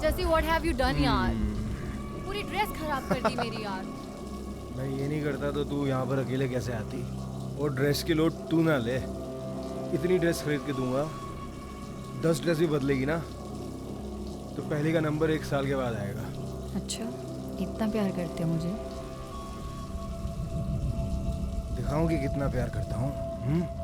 जैसी what have you done यार? पूरी ड्रेस खराब कर दी मेरी यार। मैं ये नहीं करता तो तू यहाँ पर अकेले कैसे आती? और ड्रेस की लोड तू ना ले, इतनी ड्रेस खरीद के दूंगा, 10 ड्रेस भी बदलेगी ना तो पहले का नंबर 1 साल के बाद आएगा। अच्छा, इतना प्यार करते हो मुझे? दिखाऊं कि कितना प्यार करता हूँ।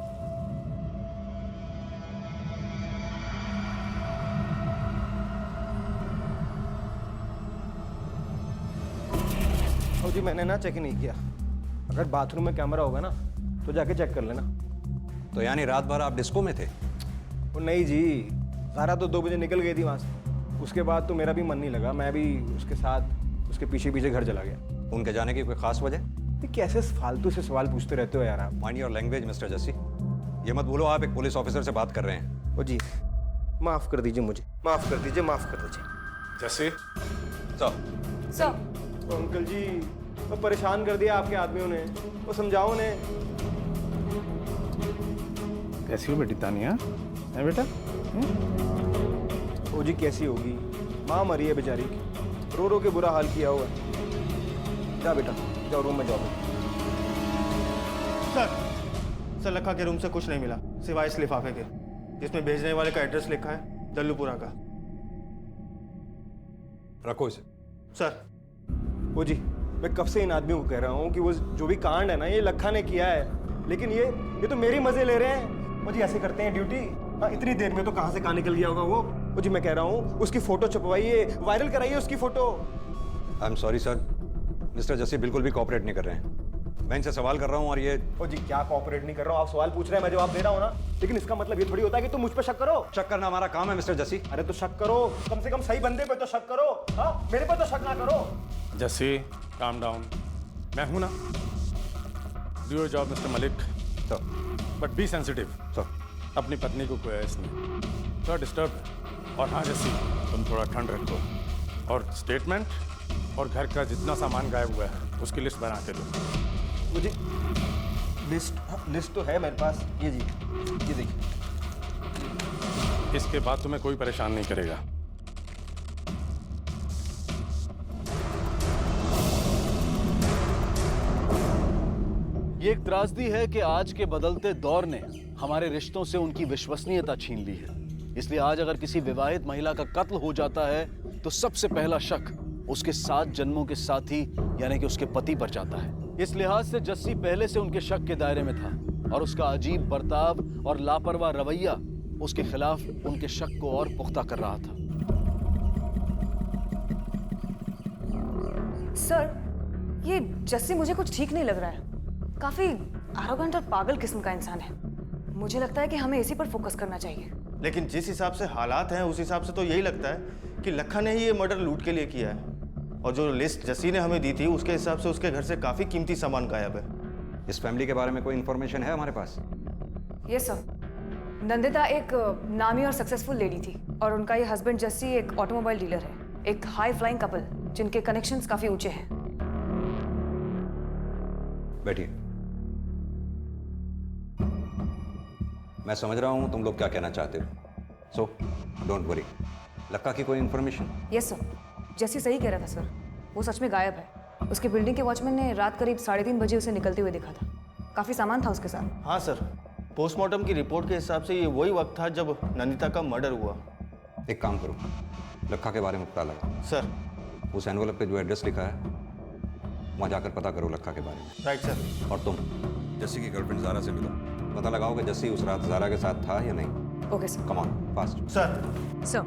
जी मैंने ना चेक ही नहीं किया। अगर बाथरूम में कैमरा होगा ना तो जाके चेक कर लेना। तो यानी रात भर आप डिस्को में थे? वो नहीं जी, सारा तो 2 बजे निकल गई थी वहाँ से। उसके बाद तो मेरा भी मन नहीं लगा, मैं भी उसके साथ उसके पीछे पीछे घर चला गया। उनके जाने की कोई खास वजह? ये कैसे फालतू से सवाल पूछते रहते हो यार आप? Mind your language mister Jassi. ये मत बोलो आप एक पुलिस ऑफिसर से बात कर रहे हैं। ओ जी माफ़ कर दीजिए मुझे, माफ़ कर दीजिए, माफ़ कर दीजिए। जस्सी सर, तो अंकल जी वो परेशान कर दिया आपके आदमियों ने, वो समझाओ ने। कैसी हो बेटी तानिया? है बेटा? ओ जी कैसी होगी, माँ मरी है बेचारी की, रो रो के बुरा हाल किया हुआ। जा बेटा जाओ रूम में जाओ। सर लखा के रूम से कुछ नहीं मिला सिवाय इस लिफाफे के जिसमें भेजने वाले का एड्रेस लिखा है दल्लूपुरा का। रखो इसे। सर ओ जी मैं कब से इन आदमियों को कह रहा हूँ कि वो जो भी कांड है ना ये लखा ने किया है, लेकिन ये तो मेरी मजे ले रहे हैं। वो जी ऐसे करते हैं ड्यूटी। हाँ इतनी देर में तो कहाँ से कहाँ निकल गया होगा वो। ओ जी मैं कह रहा हूँ उसकी फोटो छपवाइए, वायरल कराइए उसकी photo. I am sorry sir, mister Jassi बिल्कुल भी कोऑपरेट नहीं कर रहे हैं। मैं इनसे सवाल कर रहा हूँ और ये। ओ जी क्या कोऑपरेट नहीं कर रहा हूँ, आप सवाल पूछ रहे हैं मैं जवाब दे रहा हूँ ना, लेकिन इसका मतलब ये थोड़ी होता है कि तुम मुझ पर शक करो। शक करना हमारा काम है मिस्टर जस्सी। अरे तो शक करो, कम से कम सही बंदे पे तो शक करो। हाँ मेरे पे तो शक ना करो। जस्सी काम डाउन, मैं हूं ना। Do your job mister Malik. Sir. But be sensitive. Sir. अपनी पत्नी को कोई ऐस नहीं, थोड़ा डिस्टर्ब है। और हाँ जस्सी तुम थोड़ा ठंड रखो, और स्टेटमेंट और घर का जितना सामान गायब हुआ है उसकी लिस्ट बना के दो मुझे। लिस्ट तो है मेरे पास, ये जी ये देखिए। इसके बाद तुम्हें कोई परेशान नहीं करेगा। ये एक त्रासदी है कि आज के बदलते दौर ने हमारे रिश्तों से उनकी विश्वसनीयता छीन ली है। इसलिए आज अगर किसी विवाहित महिला का कत्ल हो जाता है तो सबसे पहला शक उसके 7 जन्मों के साथी यानी कि उसके पति पर जाता है। इस लिहाज से जस्सी पहले से उनके शक के दायरे में था और उसका अजीब बर्ताव और लापरवाह रवैया उसके खिलाफ उनके शक को और पुख्ता कर रहा था। सर ये जस्सी मुझे कुछ ठीक नहीं लग रहा है, काफी एरोगेंट और पागल किस्म का इंसान है। मुझे लगता है कि हमें इसी पर फोकस करना चाहिए। लेकिन जिस हिसाब से हालात हैं उस हिसाब से तो यही लगता है कि लखा ने ही ये मर्डर लूट के लिए किया है। और जो लिस्ट जस्सी ने हमें दी थी उसके हिसाब से उसके घर से काफी कीमती सामान गायब है। इस फैमिली के बारे में कोई इन्फॉर्मेशन है हमारे पास? यस सर, नंदिता एक नामी और सक्सेसफुल लेडी थी और उनका ये हस्बैंड जस्सी एक ऑटोमोबाइल डीलर है, एक हाई फ्लाइंग कपल जिनके कनेक्शंस काफी ऊंचे हैं। बैठिए। मैं समझ रहा हूं तुम लोग क्या कहना चाहते हो, सो डोंट वरी। लक्का की कोई इन्फॉर्मेशन? यस सर, जस्सी सही कह रहा था सर, वो सच में गायब है। उसके बिल्डिंग के वॉचमैन ने रात करीब 3:30 बजे उसे निकलते हुए देखा था। काफी सामान था उसके साथ। हाँ सर, पोस्टमार्टम की रिपोर्ट के हिसाब से ये वही वक्त था जब नंदिता का मर्डर हुआ। एक काम करो, लक्का के बारे में पता लगा। सर उस एनवेलप पे जो एड्रेस लिखा है वहाँ जाकर पता करो लक्का के बारे में। Right sir. और तुम जस्सी की गर्लफ्रेंड ज़ारा से मिलो, पता लगाओ कि जस्सी उस रात ज़ारा के साथ था या नहीं। Okay sir. Come on fast. Sir sir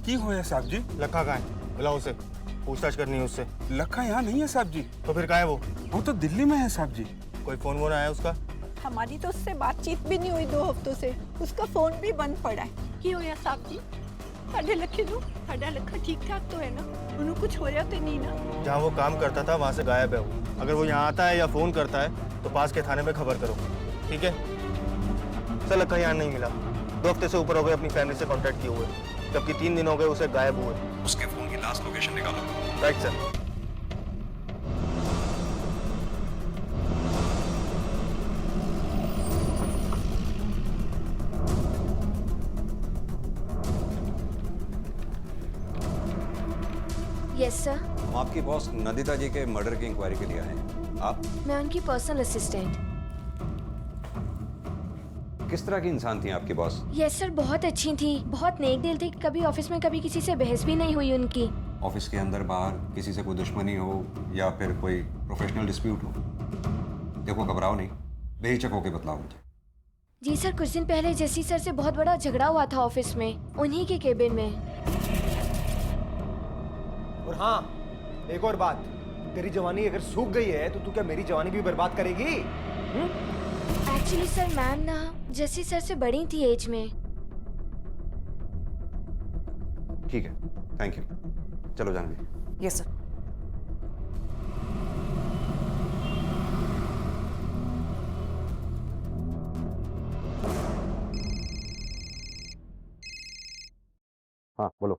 की हो है साहब जी? लखा कहाँ है? बुलाओ उसे, पूछताछ करनी है उससे। लखा यहाँ नहीं है साहब जी। तो फिर कहाँ है वो? वो तो दिल्ली में है साहब जी। कोई फोन वोन आया उसका? हमारी तो उससे बातचीत भी नहीं हुई 2 हफ्तों से, उसका फोन भी बंद पड़ा है। की होया साहब जी? साढ़े लखे दो, साढ़ा लखा ठीक ठाक तो है ना? उन्हें कुछ होया तो नहीं ना? जहाँ वो काम करता था वहाँ से गायब है वो। अगर वो यहाँ आता है या फोन करता है तो पास के थाने में खबर करो, ठीक है? सर लखा यहाँ नहीं मिला, 2 हफ्ते से ऊपर हो गए अपनी फैमिली से कांटेक्ट किए हुए। जबकि 3 दिन हो गए उसे गायब हुए। उसके फोन की लास्ट लोकेशन निकालो। Right sir. यस सर, हम आपकी बॉस नंदिता जी के मर्डर की इंक्वायरी के लिए आए हैं। आप मैं उनकी पर्सनल असिस्टेंट। किस तरह की इंसान थी आपकी बॉस? यस सर, बहुत अच्छी थी, बहुत नेक दिल थी। कभी ऑफिस में कभी किसी से बहस भी नहीं हुई उनकी। ऑफिस के अंदर बाहर किसी से कोई दुश्मनी हो या फिर कोई प्रोफेशनल डिस्प्यूट हो? देखो घबराओ नहीं, बेहिचक होकर बतलाओ मुझे। जी सर, कुछ दिन पहले जस्सी सर से बहुत बड़ा झगड़ा हुआ था ऑफिस में, उन्हीं के केबिन में। और हाँ, एक और बात, तेरी जवानी अगर सूख गई है तो तू क्या मेरी जवानी भी बर्बाद करेगी? एक्चुअली सर, मैम ना जस्सी सर से बड़ी थी एज में। ठीक है, थैंक यू। चलो जानवी। Yes sir. हाँ बोलो।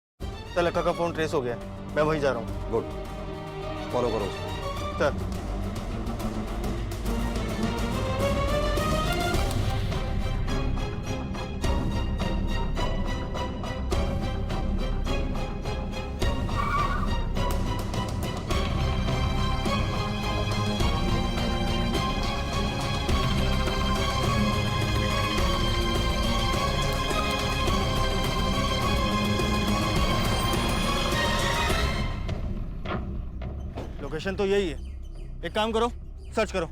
सर लखा का फोन ट्रेस हो गया, मैं वहीं जा रहा हूँ। गुड, फॉलो करो उसको। सर। लोकेशन तो यही है, एक काम करो, सर्च करो।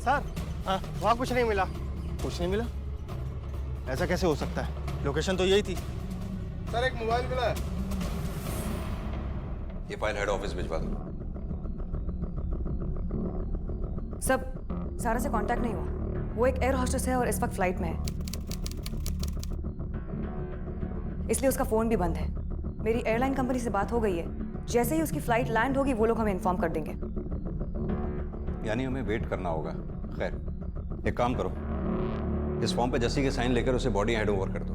सर, हाँ, वहाँ कुछ नहीं मिला। कुछ नहीं मिला? ऐसा कैसे हो सकता है? लोकेशन तो यही थी। सर एक मोबाइल मिला है। ये फाइल हेड ऑफिस भिजवा दो। सब सारा से कांटेक्ट नहीं हुआ। वो एक एयर होस्टेस है और इस वक्त फ्लाइट में है, इसलिए उसका फोन भी बंद है। मेरी एयरलाइन कंपनी से बात हो गई है, जैसे ही उसकी फ्लाइट लैंड होगी वो लोग हमें इन्फॉर्म कर देंगे। यानी हमें वेट करना होगा। खैर, एक काम करो, इस फॉर्म पे जस्सी के साइन लेकर उसे बॉडी हैंड ओवर कर दो।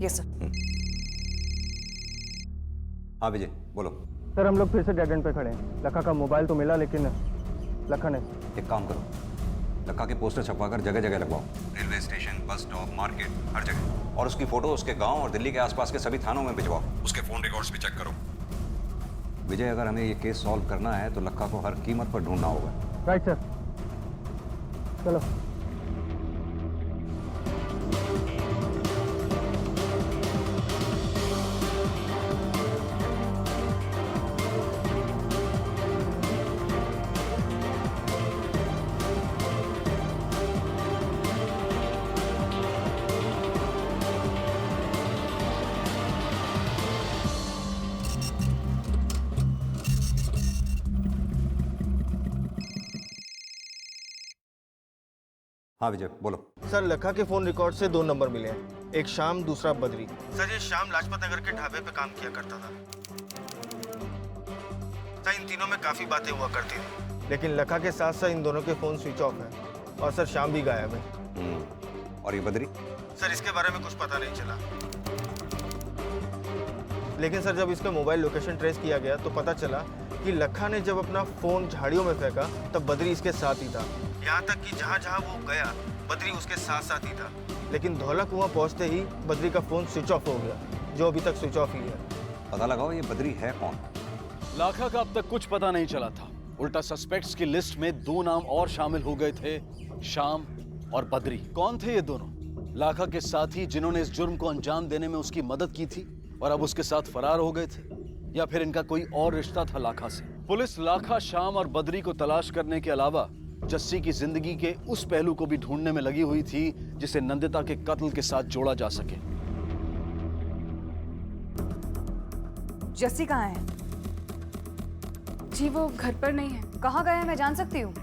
Yes sir. हाँ विजय, बोलो। सर हम लोग फिर से डेड एंड पे खड़े हैं। लखा का मोबाइल तो मिला लेकिन लखा ने। एक काम करो, लखा के पोस्टर छपवाकर जगह जगह लगवाओ। Railway station, bus stop, market, हर जगह। और उसकी फोटो उसके गांव और दिल्ली के आसपास के सभी थानों में भिजवाओ। उसके फोन रिकॉर्ड्स भी चेक करो। विजय, अगर हमें ये केस सॉल्व करना है तो लखा को हर कीमत पर ढूंढना होगा। राइट सर, चलो। हाँ विजय, बोलो। सर लखा के फोन रिकॉर्ड से 2 नंबर मिले हैं, एक शाम, दूसरा बद्री। सर ये शाम लाजपत नगर के ढाबे पे काम किया करता था। सर इन तीनों में काफी बातें हुआ करती थी, लेकिन लखा के साथ साथ इन दोनों के फोन स्विच ऑफ है। और सर शाम भी गायब है। और ये बद्री? सर इसके बारे में कुछ पता नहीं चला, लेकिन सर जब इसका मोबाइल लोकेशन ट्रेस किया गया तो पता चला कि लखा ने जब अपना फोन झाड़ियों में फेंका तब बद्री इसके साथ ही था। यहाँ तक कि जहाँ जहाँ वो गया बद्री उसके साथ साथ ही था। लेकिन धौला कुआं पहुँचते ही बद्री का फोन स्विच ऑफ हो गया, जो अभी तक स्विच ऑफ ही है। पता लगाओ ये बद्री है कौन। लाखा का अब तक कुछ पता नहीं चला था। उल्टा सस्पेक्ट्स की लिस्ट में 2 नाम और शामिल हो गए थे, शाम और बद्री। कौन थे ये दोनों? लाखा के साथी जिन्होंने इस जुर्म को अंजाम देने में उसकी मदद की थी और अब उसके साथ फरार हो गए थे, या फिर इनका कोई और रिश्ता था लाखा से? पुलिस लाखा, शाम और बद्री को तलाश करने के अलावा जस्सी की जिंदगी के उस पहलू को भी ढूंढने में लगी हुई थी जिसे नंदिता के कत्ल के साथ जोड़ा जा सके। जस्सी कहाँ है? जी वो घर पर नहीं है। कहाँ गया है, मैं जान सकती हूँ?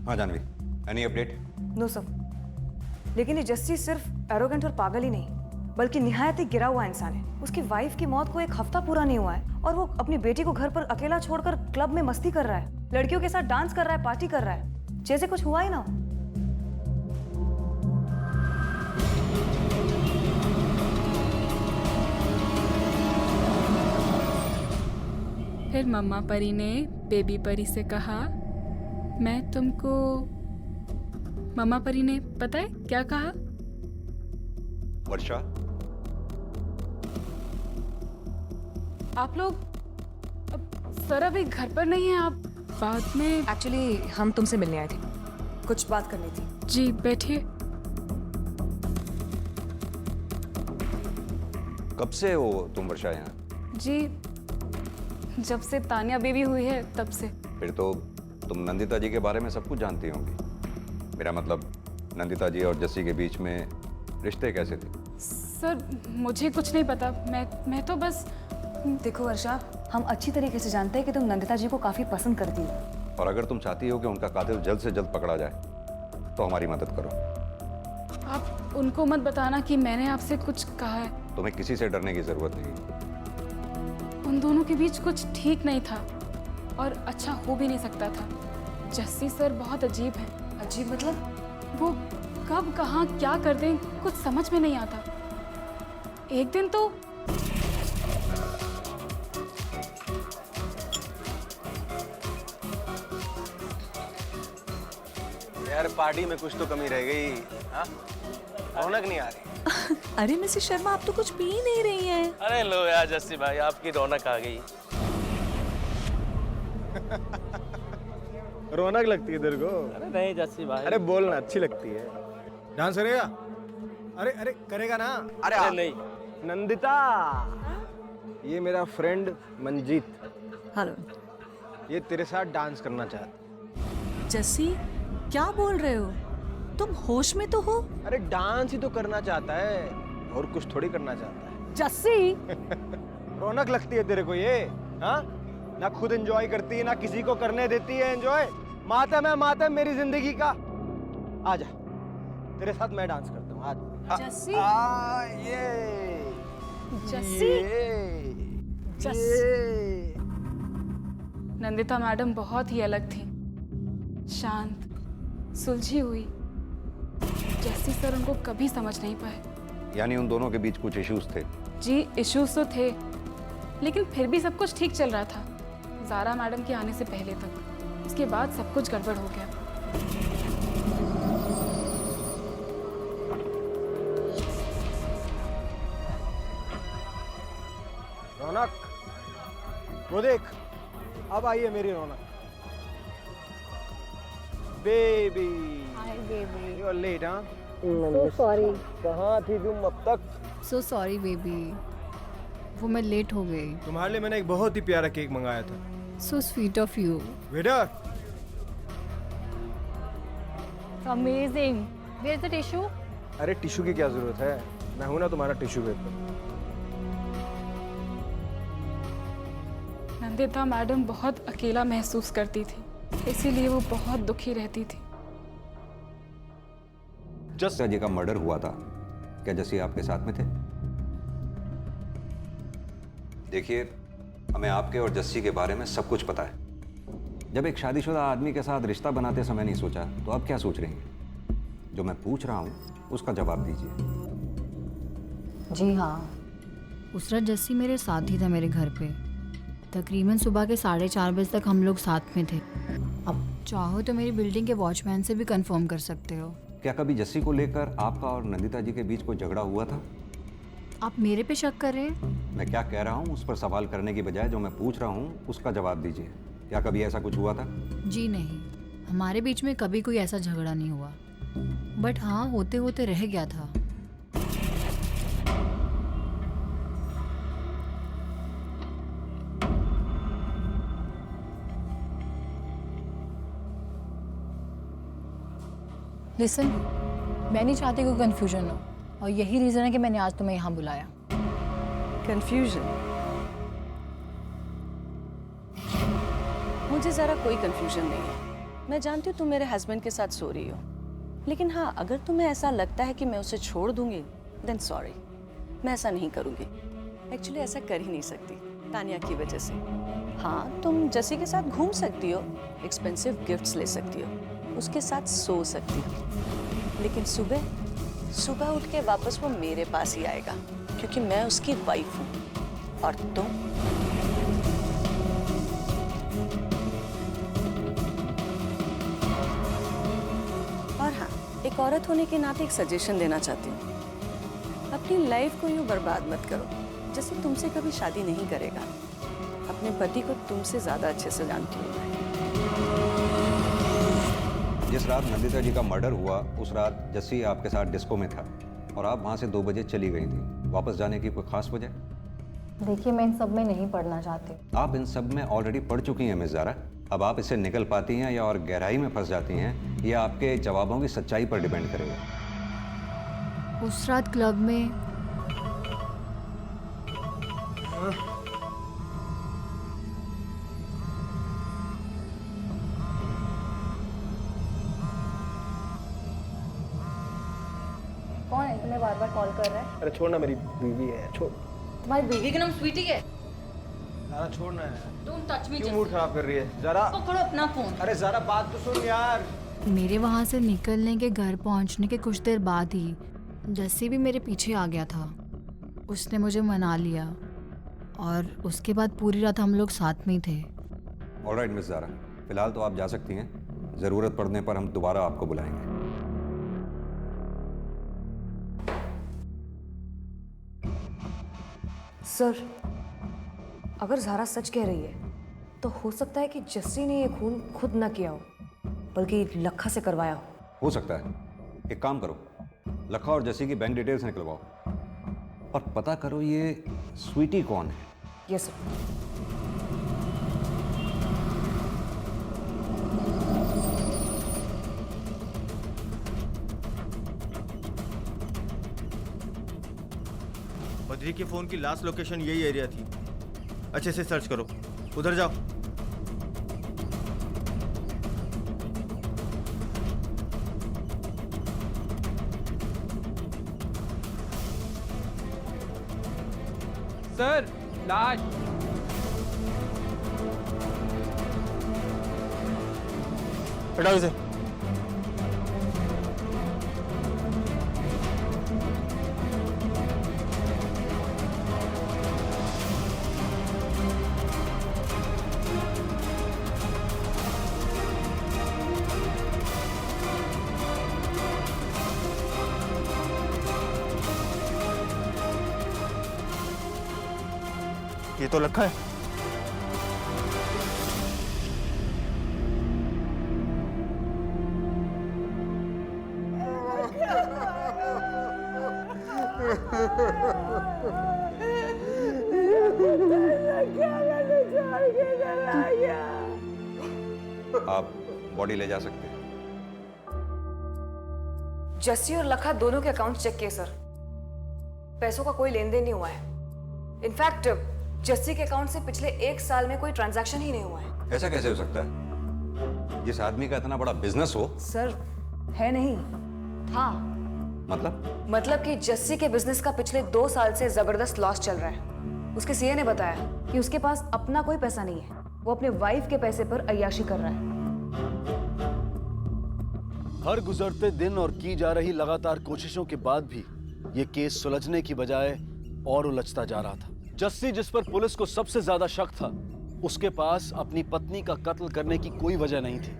हाँ Janvi, any update? No sir, लेकिन ये जस्सी सिर्फ एरोगेंट और पागल ही नहीं बल्कि निहायत ही गिरा हुआ इंसान है। उसकी वाइफ की मौत को 1 हफ्ता पूरा नहीं हुआ है और वो अपनी बेटी को घर पर अकेला छोड़कर क्लब में मस्ती कर रहा है, लड़कियों के साथ डांस कर रहा है, पार्टी कर रहा है, जैसे कुछ हुआ ही ना। फिर मम्मा परी ने बेबी परी से कहा, मैं तुमको। मम्मा परी ने पता है क्या कहा? वर्षा, आप लोग सर अभी घर पर नहीं है, आप बाद में। एक्चुअली हम तुमसे मिलने आए थे, कुछ बात करनी थी। जी बैठिए। कब से हो तुम वर्षा यहाँ? जी जब से तानिया बेबी हुई है तब से। फिर तो तुम नंदिता जी के बारे में सब कुछ जानती होंगी। मेरा मतलब नंदिता जी और जस्सी के बीच में रिश्ते कैसे थे? सर मुझे कुछ नहीं पता, मैं तो बस। देखो वर्षा, हम अच्छी तरीके से जानते हैं कि तुम नंदिता जी को काफी पसंद करती हो, और अगर तुम चाहती हो कि उनका कातिल जल्द से जल्द पकड़ा जाए तो हमारी मदद करो। आप उनको मत बताना कि मैंने आपसे कुछ कहा है। तुम्हें किसी से डरने की जरूरत नहीं। उन दोनों के बीच कुछ ठीक नहीं था और अच्छा हो भी नहीं सकता था। जस्सी सर बहुत अजीब हैं। अजीब मतलब? वो कब कहाँ क्या कर दें कुछ समझ में नहीं आता। एक दिन तो यार पार्टी में कुछ तो कमी रह गई। हाँ, रौनक नहीं आ रही। अरे मिसेस शर्मा, आप तो कुछ पी ही नहीं रही हैं। अरे लो यार जस्सी भाई, आपकी रौनक आ गई। रौनक लगती है तेरे को? अरे नहीं जस्सी भाई। अरे बोलना, अच्छी लगती है। डांस करेगा? अरे अरे करेगा ना? अरे नहीं। नंदिता, ये मेरा फ्रेंड मंजीत। हेलो। ये तेरे साथ डांस करना चाहता। जस्सी, क्या बोल रहे हो? तुम होश में तो हो? अरे डांस ही तो करना चाहता है, और कुछ थोड़ी करना चाहता है। जस्सी रौनक लगती है तेरे को ये? हाँ, ना खुद एंजॉय करती है ना किसी को करने देती है एंजॉय। मातम मेरी जिंदगी का। आजा, तेरे साथ मैं डांस करता हूँ। आज जस्सी। ये जस्सी। नंदिता मैडम बहुत ही अलग थी, शांत, सुलझी हुई। जस्सी सर उनको कभी समझ नहीं पाए। यानी उन दोनों के बीच कुछ इश्यूज थे? जी इश्यूज तो थे, लेकिन फिर भी सब कुछ ठीक चल रहा था ज़ारा मैडम के आने से पहले तक। उसके बाद सब कुछ गड़बड़ हो गया। रौनक, वो देख, अब आई है मेरी Raunak. Baby, hi baby. You are late. हाँ, सो सॉरी। कहाँ थी तुम अब तक? सो सॉरी बेबी, वो मैं लेट हो गई। तुम्हारे लिए मैंने एक बहुत ही प्यारा केक मंगाया था। So sweet of you. Waiter, amazing. Where is the tissue? अरे टिश्यू की क्या जरूरत है, मैं हूं ना तुम्हारा टिश्यू पेपर। नंदिता मैडम बहुत अकेला महसूस करती थी, इसीलिए वो बहुत दुखी रहती थी। जस्सी जी का मर्डर हुआ था, क्या जस्सी आपके साथ में थे? देखिए, हमें आपके और जस्सी के बारे में सब कुछ पता है। जब एक शादीशुदा आदमी के साथ रिश्ता बनाते समय नहीं सोचा, तो अब क्या सोच रही हैं? जो मैं पूछ रहा हूं उसका जवाब दीजिए। जी हाँ, उस रात जस्सी मेरे साथ ही था मेरे घर पे। तकरीबन सुबह के 4:30 बजे तक हम लोग साथ में थे। अब चाहो तो मेरी बिल्डिंग के वॉचमैन से भी कंफर्म कर सकते हो। क्या कभी जस्सी को लेकर आपका और नंदिता जी के बीच कोई झगड़ा हुआ था? आप मेरे पे शक कर रहे हैं? मैं क्या कह रहा हूँ उस पर सवाल करने की बजाय जो मैं पूछ रहा हूँ उसका जवाब दीजिए। क्या कभी ऐसा कुछ हुआ था? जी नहीं, हमारे बीच में कभी कोई ऐसा झगड़ा नहीं हुआ। बट हाँ, होते होते रह गया था। लिसन, मैं नहीं चाहती कोई कंफ्यूजन हो, और यही रीज़न है कि मैंने आज तुम्हें यहाँ बुलाया। कंफ्यूजन? मुझे ज़रा कोई कंफ्यूजन नहीं है। मैं जानती हूँ तुम मेरे हस्बैंड के साथ सो रही हो, लेकिन हाँ, अगर तुम्हें ऐसा लगता है कि मैं उसे छोड़ दूंगी, देन सॉरी, मैं ऐसा नहीं करूँगी। एक्चुअली ऐसा कर ही नहीं सकती, तानिया की वजह से। हाँ, तुम जसी के साथ घूम सकती हो, एक्सपेंसिव गिफ्ट्स ले सकती हो, उसके साथ सो सकती हो, लेकिन सुबह उठ के वापस वो मेरे पास ही आएगा, क्योंकि मैं उसकी वाइफ हूँ। और तुम और हाँ, एक औरत होने के नाते एक सजेशन देना चाहती हूँ, अपनी लाइफ को यूं बर्बाद मत करो। जैसे तुमसे कभी शादी नहीं करेगा, अपने पति को तुमसे ज्यादा अच्छे से जानती हूँ मैं। जिस रात नंदिता जी का मर्डर हुआ उस रात जस्सी आपके साथ डिस्को में था और आप वहाँ से 2 बजे चली गई थी। वापस जाने की कोई खास वजह? देखिए, मैं इन सब में नहीं पढ़ना चाहती। आप इन सब में ऑलरेडी पढ़ चुकी हैं मिस ज़ारा। अब आप इससे निकल पाती हैं या और गहराई में फंस जाती हैं, ये आपके जवाबों की सच्चाई पर डिपेंड करेगा। उस रात क्लब में कौन है तुम्हें बार बार कॉल कर रहा है? अरे छोड़ ना, मेरी बीवी है, छोड़। तुम्हारी बीवी का नाम स्वीटी है? ज़ारा छोड़ना है। Don't touch me. क्यों मूड खराब कर रही है ज़ारा? पकड़ो अपना फोन। अरे ज़ारा बात तो सुन यार। मेरे वहाँ से निकलने के घर पहुँचने के कुछ देर बाद ही जस्सी भी मेरे पीछे आ गया था। उसने मुझे मना लिया और उसके बाद पूरी रात हम लोग साथ में ही थे। ऑलराइट मिस ज़ारा, फिलहाल तो आप जा सकती हैं। ज़रूरत पड़ने पर हम दोबारा आपको बुलाएंगे। सर, अगर ज़ारा सच कह रही है तो हो सकता है कि जस्सी ने ये खून खुद न किया हो, बल्कि लखा से करवाया हो सकता है। एक काम करो, लखा और जस्सी की बैंक डिटेल्स निकलवाओ और पता करो ये स्वीटी कौन है। Yes sir. बद्री के फोन की लास्ट लोकेशन यही एरिया थी। अच्छे से सर्च करो, उधर जाओ। सर, लाश। हटाओ इसे। ये तो लखा है। आप बॉडी ले जा सकते हैं। जस्सी और लखा दोनों के अकाउंट चेक किए सर, पैसों का कोई लेन देन नहीं हुआ है। इनफैक्ट जस्सी के अकाउंट से पिछले 1 साल में कोई ट्रांजैक्शन ही नहीं हुआ है। ऐसा कैसे हो सकता है? जिस आदमी का इतना बड़ा बिजनेस हो। सर, है नहीं, था। मतलब कि जस्सी के बिजनेस का पिछले 2 साल से जबरदस्त लॉस चल रहा है। उसके सीए ने बताया कि उसके पास अपना कोई पैसा नहीं है, वो अपने वाइफ के पैसे पर अय्याशी कर रहा है। हर गुजरते दिन और की जा रही लगातार कोशिशों के बाद भी ये केस सुलझने की बजाय और उलझता जा रहा था। जस्सी, जिस पर पुलिस को सबसे ज्यादा शक था, उसके पास अपनी पत्नी का कत्ल करने की कोई वजह नहीं थी,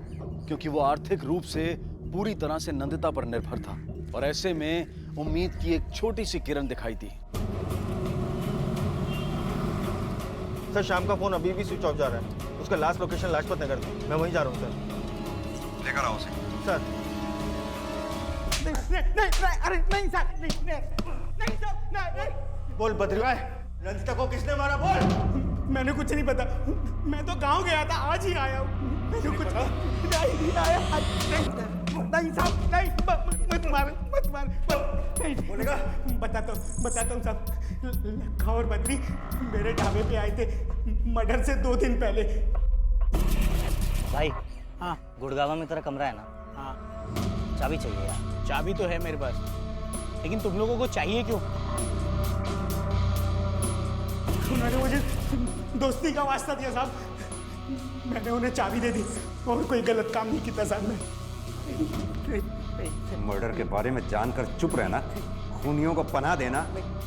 क्योंकि वो आर्थिक रूप से पूरी तरह से नंदिता पर निर्भर था। और ऐसे में उम्मीद की एक छोटी सी किरण दिखाई दी। सर, शाम का फोन अभी भी स्विच ऑफ जा रहा है। उसका लास्ट लोकेशन लाजपत नगर में। मैं वहीं जा रहा हूँ सर। लेकर आओ उसे। सर नहीं, अरे नहीं सर, नहीं सर, नहीं। बोल बद्री, नंदिता को किसने मारा? बोल। मैंने कुछ नहीं पता, मैं तो गांव गया था, आज ही आया हूँ। मैंने कुछ नहीं आया। नहीं साहब, नहीं, मत मार। नहीं बोलेगा। बताता हूँ साहब। लखा और बद्री मेरे ढाबे पे आए थे मर्डर से 2 दिन पहले। भाई, हाँ गुड़गावा में तेरा कमरा है ना? हाँ चाबी चाहिए यार। चाबी तो है मेरे पास, लेकिन तुम लोगों को चाहिए क्यों? उन्होंने मुझे दोस्ती का वास्ता दिया साहब, मैंने उन्हें चाबी दे दी और कोई गलत काम नहीं किया साहब मैं। मर्डर के बारे में जानकर चुप रहना, खूनियों को पनाह देना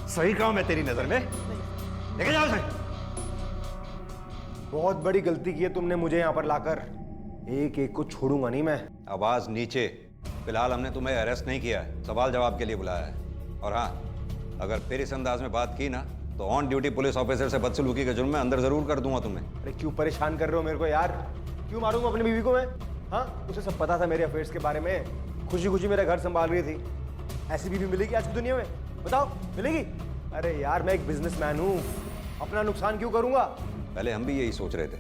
सही काम है तेरी नजर में? लेके जाओ इसे। बहुत बड़ी गलती की है तुमने मुझे यहाँ पर लाकर। एक एक को छोड़ूंगा नहीं मैं। आवाज नीचे। फिलहाल हमने तुम्हें अरेस्ट नहीं किया है, सवाल जवाब के लिए बुलाया है। और हाँ, अगर फिर इस अंदाज में बात की ना तो ऑन ड्यूटी पुलिस ऑफिसर से बदसलूकी के जुर्म में अंदर जरूर कर दूंगा तुम्हें। अरे क्यों परेशान कर रहे हो मेरे को यार? क्यों मारूंगा अपनी बीवी को मैं? हाँ, उसे सब पता था मेरे अफेयर्स के बारे में। खुशी खुशी मेरा घर संभाल रही थी। ऐसी बीवी मिलेगी आज की दुनिया में? बताओ, मिलेगी? अरे यार, मैं एक बिजनेसमैन हूँ, अपना नुकसान क्यों करूंगा? पहले हम भी यही सोच रहे थे,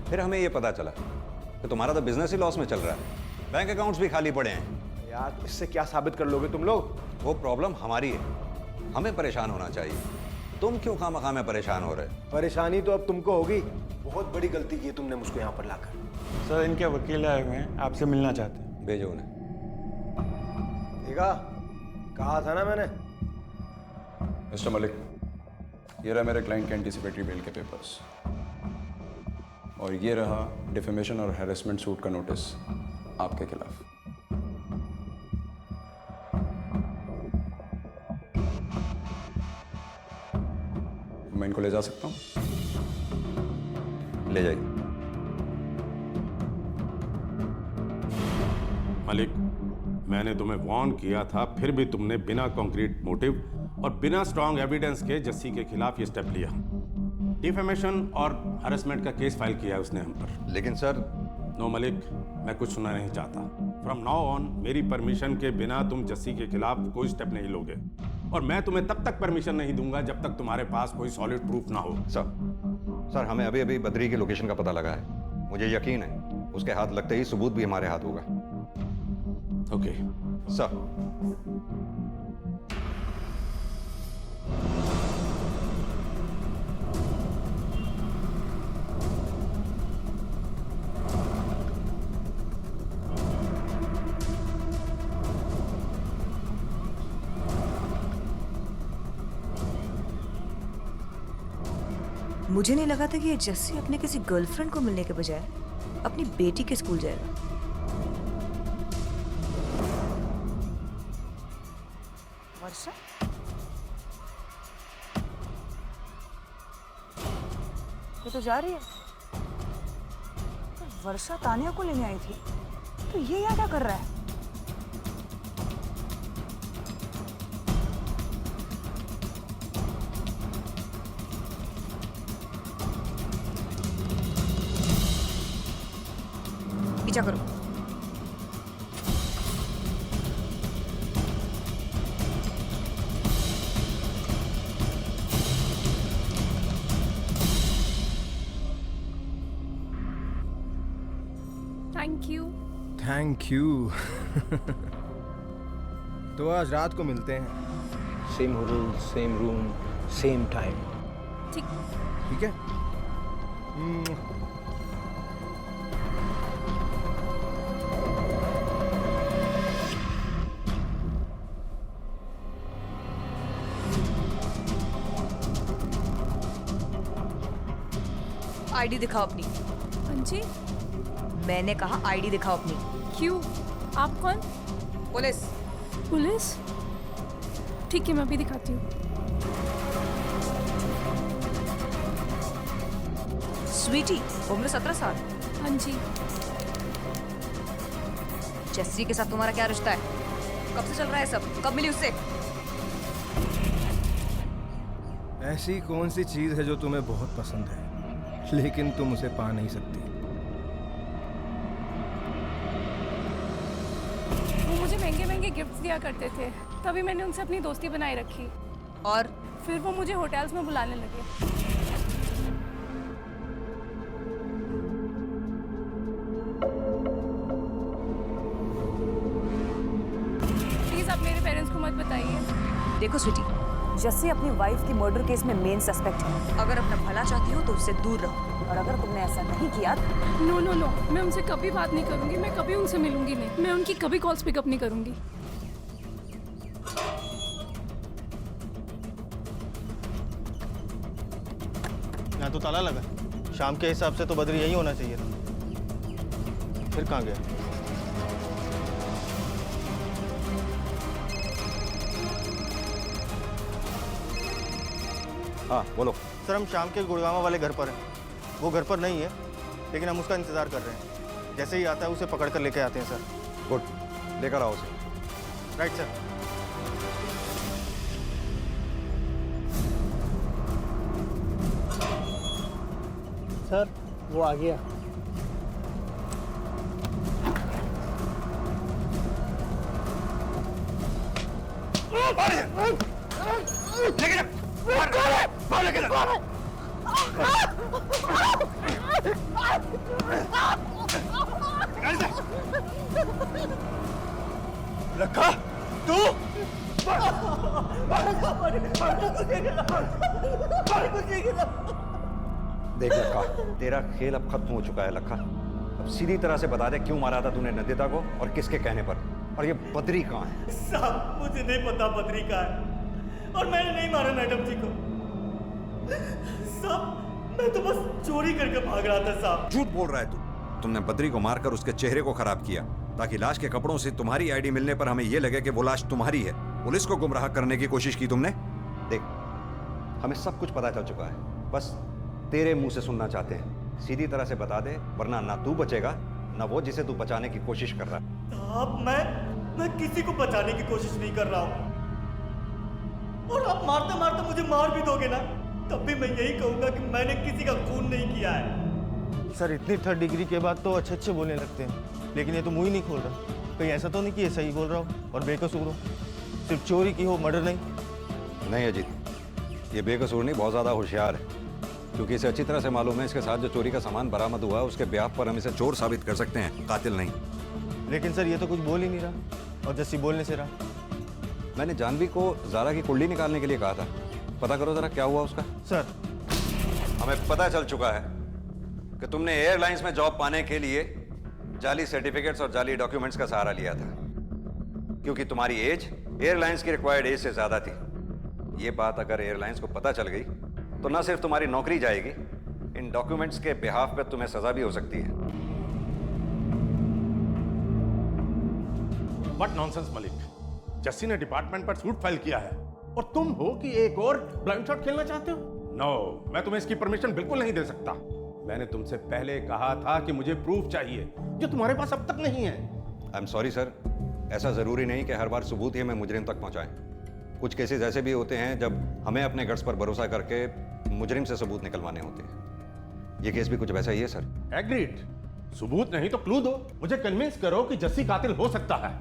फिर हमें ये पता चला कि तुम्हारा तो बिजनेस ही लॉस में चल रहा है, बैंक अकाउंट्स भी खाली पड़े हैं। यार, इससे क्या साबित कर लोगे तुम लोग? वो प्रॉब्लम हमारी है, हमें परेशान होना चाहिए। तुम क्यों खामखा में परेशान हो रहे? परेशानी तो अब तुमको होगी। बहुत बड़ी गलती की है तुमने मुझको यहाँ पर लाकर। सर, इनके वकील आए हुए हैं, आपसे मिलना चाहते हैं। भेजो उन्हें। देखा, कहा था ना मैंने। मिस्टर मलिक, ये रहा मेरे क्लाइंट के एंटीसिपेटरी बेल के पेपर्स, और ये रहा डिफेमेशन और हैरेसमेंट सूट का नोटिस आपके खिलाफ। मैं इनको ले जा सकता हूँ? ले जाइए। मलिक, मैंने तुम्हें वार्न किया था, फिर भी तुमने बिना कॉन्क्रीट मोटिव और बिना स्ट्रॉन्ग एविडेंस के जस्सी के खिलाफ ये स्टेप लिया। डिफेमेशन और हरेसमेंट का केस फाइल किया है उसने हम पर। लेकिन सर। नो मलिक, मैं कुछ सुनना नहीं चाहता। फ्रॉम नाउ ऑन मेरी परमिशन के बिना तुम जस्सी के खिलाफ कोई स्टेप नहीं लोगे, और मैं तुम्हें तब तक परमिशन नहीं दूंगा जब तक तुम्हारे पास कोई सॉलिड प्रूफ ना हो। सर, हमें अभी अभी बद्री की लोकेशन का पता लगा है। मुझे यकीन है उसके हाथ लगते ही सबूत भी हमारे हाथ होगा। Okay sir. मुझे नहीं लगा था कि ये जस्सी अपने किसी गर्लफ्रेंड को मिलने के बजाय अपनी बेटी के स्कूल जाएगा। वर्षा? ये तो जा रही है। तो वर्षा तानिया को लेने आई थी, तो ये यहाँ क्या कर रहा है? पीछा करो। Thank you. Thank you. तो आज रात को मिलते हैं। Same hotel, same room, same time. ठीक है? आईडी दिखाओ अपनी। हाँ जी। मैंने कहा आईडी दिखाओ अपनी। क्यों? आप कौन? पुलिस। पुलिस? ठीक है, मैं भी दिखाती हूँ। स्वीटी, उम्र 17 साल। हाँ जी। जस्सी के साथ तुम्हारा क्या रिश्ता है? कब से चल रहा है सब? कब मिली उससे? ऐसी कौन सी चीज है जो तुम्हें बहुत पसंद है लेकिन तुम उसे पा नहीं सकती? वो मुझे महंगे महंगे गिफ्ट्स दिया करते थे, तभी मैंने उनसे अपनी दोस्ती बनाए रखी। और फिर वो मुझे होटल्स में बुलाने लगे। प्लीज आप मेरे पेरेंट्स को मत बताइए। देखो स्वीटी, जस्सी अपनी वाइफ की मर्डर केस में मेन सस्पेक्ट है। अगर अपना भला चाहती हो तो उससे दूर रहो। और अगर तुमने ऐसा नहीं किया नो नो नो, मैं उनसे कभी बात नहीं करूंगी, मैं कभी उनसे मिलूंगी नहीं, मैं उनकी कभी कॉल्स पिकअप नहीं करूंगी। यहाँ तो ताला लगा। शाम के हिसाब से तो बद्री यही होना चाहिए था। फिर कहाँ गया? हाँ बोलो। सर हम शाम के गुड़गावा वाले घर पर हैं। वो घर पर नहीं है, लेकिन हम उसका इंतजार कर रहे हैं। जैसे ही आता है उसे पकड़ कर लेके आते हैं सर। गुड, लेकर आओ उसे। Right sir. सर वो आ गया। लखा तू देख लखा, तेरा खेल अब खत्म हो चुका है लखा। अब सीधी तरह से बता दे क्यों मारा था तूने नंदिता को और किसके कहने पर, और ये बद्री कहाँ है? साहब मुझे नहीं पता बद्री कहाँ है, और मैंने नहीं मारा मैडम जी को। साहब मैं तो बस चोरी करके भाग रहा था साहब। झूठ बोल रहा है तू। तुमने बद्री को मारकर उसके चेहरे को खराब किया ताकि लाश के कपड़ों से तुम्हारी आईडी मिलने पर हमें यह लगे कि वो लाश तुम्हारी है। पुलिस को गुमराह करने की कोशिश की तुमने। देख, हमें सब कुछ पता चल चुका है, बस तेरे मुंह से सुनना चाहते हैं। सीधी तरह से बता दे, वरना ना तू बचेगा ना वो जिसे तू बचाने की कोशिश कर रहा है। साहब मैं किसी को बचाने की कोशिश नहीं कर रहा हूँ, और आप मारते मारते मुझे मार भी दोगे ना, तब भी मैं यही कहूंगा कि मैंने किसी का खून नहीं किया है। सर इतनी 3rd डिग्री के बाद तो अच्छे बोलने लगते हैं, लेकिन ये तो मुंह ही नहीं खोल रहा। कहीं ऐसा तो नहीं कि ये सही बोल रहा हो और बेकसूर हो? सिर्फ चोरी की हो, मर्डर नहीं? नहीं अजीत, ये बेकसूर नहीं, बहुत ज्यादा होशियार है, क्योंकि इसे अच्छी तरह से मालूम है इसके साथ जो चोरी का सामान बरामद हुआ उसके ब्याह पर हम इसे चोर साबित कर सकते हैं, कातिल नहीं। लेकिन सर ये तो कुछ बोल ही नहीं रहा, और जस्सी बोलने से रहा। मैंने जानवी को ज़ारा की कुंडली निकालने के लिए कहा था, पता करो जरा क्या हुआ उसका। सर हमें पता चल चुका है कि तुमने एयरलाइंस में जॉब पाने के लिए जाली सर्टिफिकेट्स और जाली डॉक्यूमेंट्स का सहारा लिया था, क्योंकि तुम्हारी एज एयरलाइंस की रिक्वायर्ड एज से ज्यादा थी। ये बात अगर एयरलाइंस को पता चल गई तो न सिर्फ तुम्हारी नौकरी जाएगी, इन डॉक्यूमेंट्स के बिहाफ पे तुम्हें सजा भी हो सकती है। व्हाट नॉनसेंस मलिक, जस्सी ने डिपार्टमेंट पर सूट फाइल किया है और तुम हो कि एक और ब्लाइंड शॉट खेलना चाहते हो? नो, मैं तुम्हें इसकी परमिशन बिल्कुल नहीं दे सकता। मैंने तुमसे पहले कहा था कि मुझे प्रूफ चाहिए, जो तुम्हारे पास अब तक नहीं है। आई एम सॉरी सर, ऐसा जरूरी नहीं कि हर बार सबूत ही हमें मुजरिम तक पहुंचाएं। कुछ केसेस ऐसे भी होते हैं जब हमें अपने गट्स पर भरोसा करके मुजरिम से सबूत निकलवाने होते हैं। ये केस भी कुछ वैसा ही है सर। एग्रीड। सबूत नहीं तो क्लू दो, मुझे कन्विंस करो कि जस्सी कातिल हो सकता है।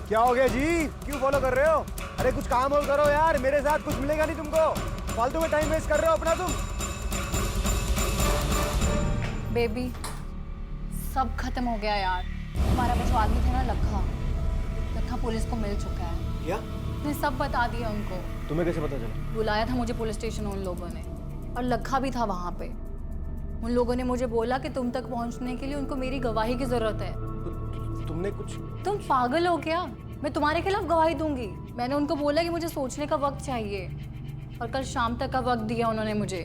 क्या हो गया जी, क्यों फॉलो कर रहे हो? अरे कुछ काम और करो यार, मेरे साथ कुछ मिलेगा नहीं तुमको। फालतू में टाइम वेस्ट कर रहे हो अपना तुम। बेबी सब खत्म हो गया यार। हमारा वो जो आदमी था ना लखा पुलिस को मिल चुका है। क्या? मैं सब बता दिया उनको। तुम्हें कैसे पता चला? बुलाया था मुझे पुलिस स्टेशन उन लोगों ने, और लखा भी था वहाँ पे। उन लोगों ने मुझे बोला कि तुम तक पहुँचने के लिए उनको मेरी गवाही की जरूरत है। तुमने कुछ? तुम पागल हो क्या? मैं तुम्हारे खिलाफ गवाही दूंगी। मैंने उनको बोला कि मुझे सोचने का वक्त चाहिए, और कल शाम तक का वक्त दिया उन्होंने मुझे।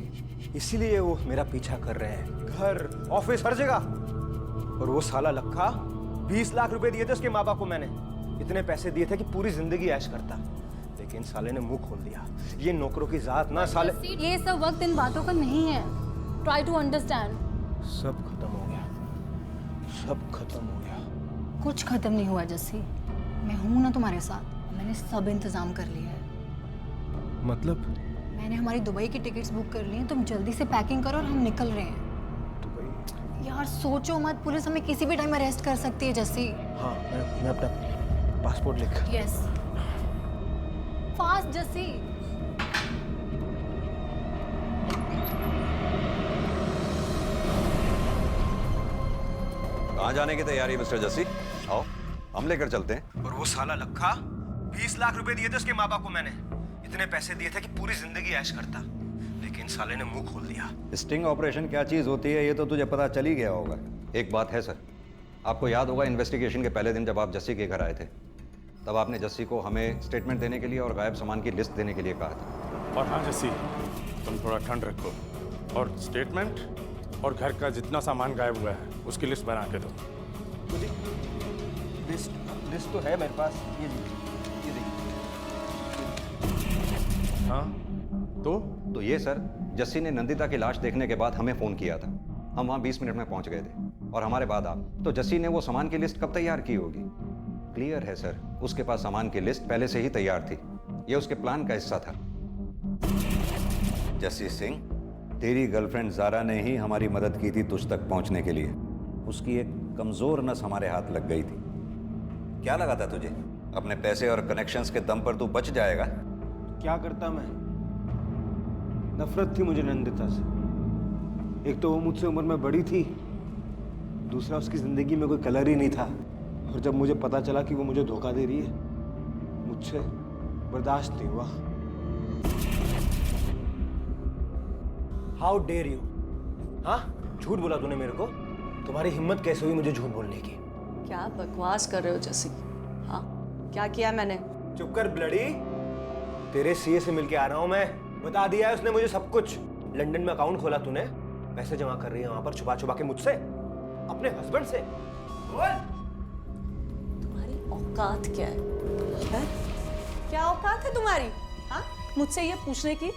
इसीलिए वो मेरा पीछा कर रहे हैं, घर ऑफिस हर जगह। और वो साला लखा 20 लाख रुपए दिए थे उसके माँ बाप को मैंने। इतने पैसे दिए थे कि पूरी जिंदगी ऐश करता, लेकिन साले ने मुंह खोल दिया। ये नौकरों की जात ना साले। ये सब वक्त इन बातों का नहीं है। Try to understand. सब खत्म हो गया, सब खत्म हो गया। कुछ खत्म नहीं हुआ जस्सी, मैं हूं ना तुम्हारे साथ। मैंने सब इंतजाम कर लिया है। मतलब? मैंने हमारी दुबई की टिकट्स बुक कर ली हैं। तुम जल्दी से पैकिंग करो और हम निकल रहे हैं। दुबई? यार सोचो मत, पुलिस हमें किसी भी टाइम अरेस्ट कर सकती है जस्सी। हाँ, मैं अपना पासपोर्ट लिख। Yes, fast Jassi. कहाँ जाने की तैयारी मिस्टर जस्सी? आओ हम लेकर चलते हैं। और वो साला लखा 20 लाख रुपए दिए थे उसके माँ बाप को मैंने। इतने पैसे दिए थे कि पूरी जिंदगी ऐश करता, लेकिन साले ने मुंह खोल दिया। स्टिंग ऑपरेशन क्या चीज़ होती है ये तो तुझे पता चल ही गया होगा। एक बात है सर, आपको याद होगा इन्वेस्टिगेशन के पहले दिन जब आप जस्सी के घर आए थे, तब आपने जस्सी को हमें स्टेटमेंट देने के लिए और गायब सामान की लिस्ट देने के लिए कहा था। और हाँ जस्सी, तुम थोड़ा ठंड रखो और स्टेटमेंट और घर का जितना सामान गायब हुआ है उसकी लिस्ट बना के दो। लिस्ट तो है मेरे पास, ये देखिए। हाँ तो ये सर, जस्सी ने नंदिता की लाश देखने के बाद हमें फ़ोन किया था। हम वहाँ 20 मिनट में पहुँच गए थे और हमारे बाद आप। तो जस्सी ने वो सामान की लिस्ट कब तैयार की होगी? क्लियर है सर, उसके पास सामान की लिस्ट पहले से ही तैयार थी। ये उसके प्लान का हिस्सा था। जस्सी सिंह, तेरी गर्लफ्रेंड ज़ारा ने ही हमारी मदद की थी तुझ तक पहुँचने के लिए। उसकी एक कमज़ोर नस हमारे हाथ लग गई थी। क्या लगा था तुझे अपने पैसे और कनेक्शंस के दम पर तू बच जाएगा? क्या करता मैं? नफरत थी मुझे नंदिता से। एक तो वो मुझसे उम्र में बड़ी थी, दूसरा उसकी जिंदगी में कोई कलर ही नहीं था। और जब मुझे पता चला कि वो मुझे धोखा दे रही है, मुझसे बर्दाश्त नहीं हुआ। How dare you! हाँ, झूठ बोला तूने मेरे को। तुम्हारी हिम्मत कैसे हुई मुझे झूठ बोलने की? क्या बकवास कर रहे हो जस्सी? हाँ, क्या किया मैंने? चुप कर ब्लडी। तेरे सीए से मिलके आ रहा हूं मैं। बता दिया है उसने मुझे सब कुछ। लंदन में अकाउंट खोला तूने, पैसे जमा कर रही है वहां पर छुपा छुपा के मुझसे, अपने हस्बैंड से। बोल, तुम्हारी औकात क्या है? क्या औकात है तुम्हारी? हाँ, मुझसे ये पूछने की?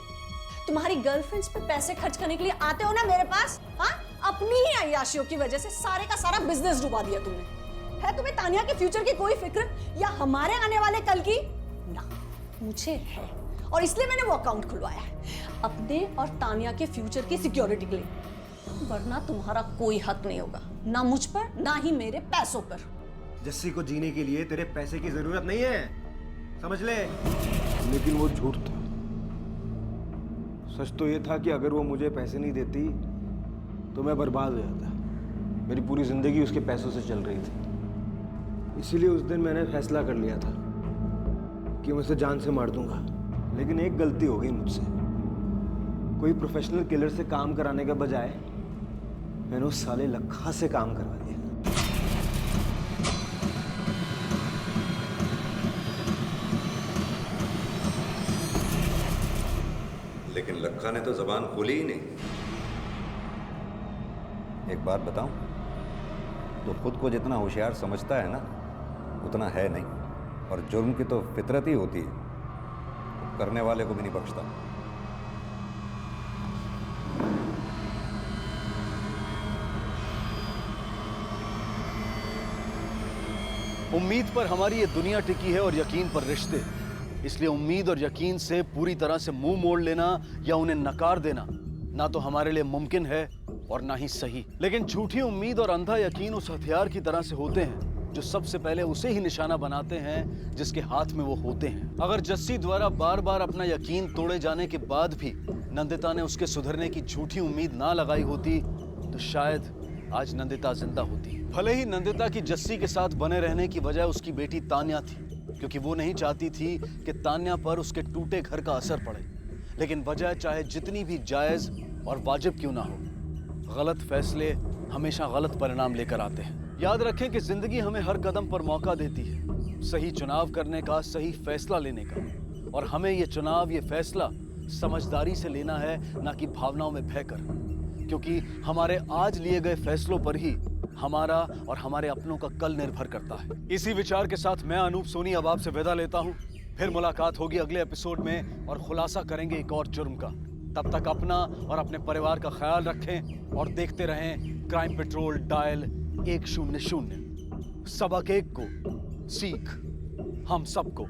तुम्हारी गर्लफ्रेंड्स पे पैसे खर्च करने के लिए आते हो ना मेरे पास? हाँ, अपनी ही अय्याशियों की वजह से सारे का सारा बिजनेस डुबा दिया तुमने। है तुम्हें तानिया के फ्यूचर की कोई फिक्र या हमारे आने वाले कल की? ना, मुझे है, और इसलिए मैंने वो अकाउंट खुलवाया है अपने और तानिया के फ्यूचर की सिक्योरिटी के लिए। वरना तुम्हारा कोई हक नहीं होगा, ना मुझ पर ना ही मेरे पैसों पर। जस्सी को जीने के लिए तेरे पैसे की जरूरत नहीं है, समझ ले। लेकिन वो झूठ था। सच तो ये था कि अगर वो मुझे पैसे नहीं देती तो मैं बर्बाद हो जाता। मेरी पूरी जिंदगी उसके पैसों से चल रही थी। इसीलिए उस दिन मैंने फैसला कर लिया था कि मैं उसे जान से मार दूंगा। लेकिन एक गलती हो गई मुझसे। कोई प्रोफेशनल किलर से काम कराने के बजाय मैंने उस साले लखा से काम करवा दिया। लेकिन लखा ने तो जबान खोली ही नहीं। एक बात बताऊं, तो खुद को जितना होशियार समझता है ना, उतना है नहीं। और जुर्म की तो फितरत ही होती है, करने वाले को भी नहीं बख्शता। उम्मीद पर हमारी ये दुनिया टिकी है और यकीन पर रिश्ते। इसलिए उम्मीद और यकीन से पूरी तरह से मुंह मोड़ लेना या उन्हें नकार देना ना तो हमारे लिए मुमकिन है और ना ही सही। लेकिन झूठी उम्मीद और अंधा यकीन उस हथियार की तरह से होते हैं जो सबसे पहले उसे ही निशाना बनाते हैं जिसके हाथ में वो होते हैं। अगर जस्सी द्वारा बार बार अपना यकीन तोड़े जाने के बाद भी नंदिता ने उसके सुधरने की झूठी उम्मीद ना लगाई होती तो शायद आज नंदिता जिंदा होती। भले ही नंदिता की जस्सी के साथ बने रहने की वजह उसकी बेटी तान्या थी, क्योंकि वो नहीं चाहती थी कि तान्या पर उसके टूटे घर का असर पड़े। लेकिन वजह चाहे जितनी भी जायज और वाजिब क्यों ना हो, गलत फैसले हमेशा गलत परिणाम लेकर आते हैं। याद रखें कि जिंदगी हमें हर कदम पर मौका देती है सही चुनाव करने का, सही फैसला लेने का। और हमें ये चुनाव, ये फैसला समझदारी से लेना है, ना कि भावनाओं में बहकर। क्योंकि हमारे आज लिए गए फैसलों पर ही हमारा और हमारे अपनों का कल निर्भर करता है। इसी विचार के साथ मैं अनूप सोनी अब आपसे विदा लेता हूं। फिर मुलाकात होगी अगले एपिसोड में और खुलासा करेंगे एक और जुर्म का। तब तक अपना और अपने परिवार का ख्याल रखें और देखते रहें क्राइम पेट्रोल डायल 100। सबक एक को सीख हम सबको।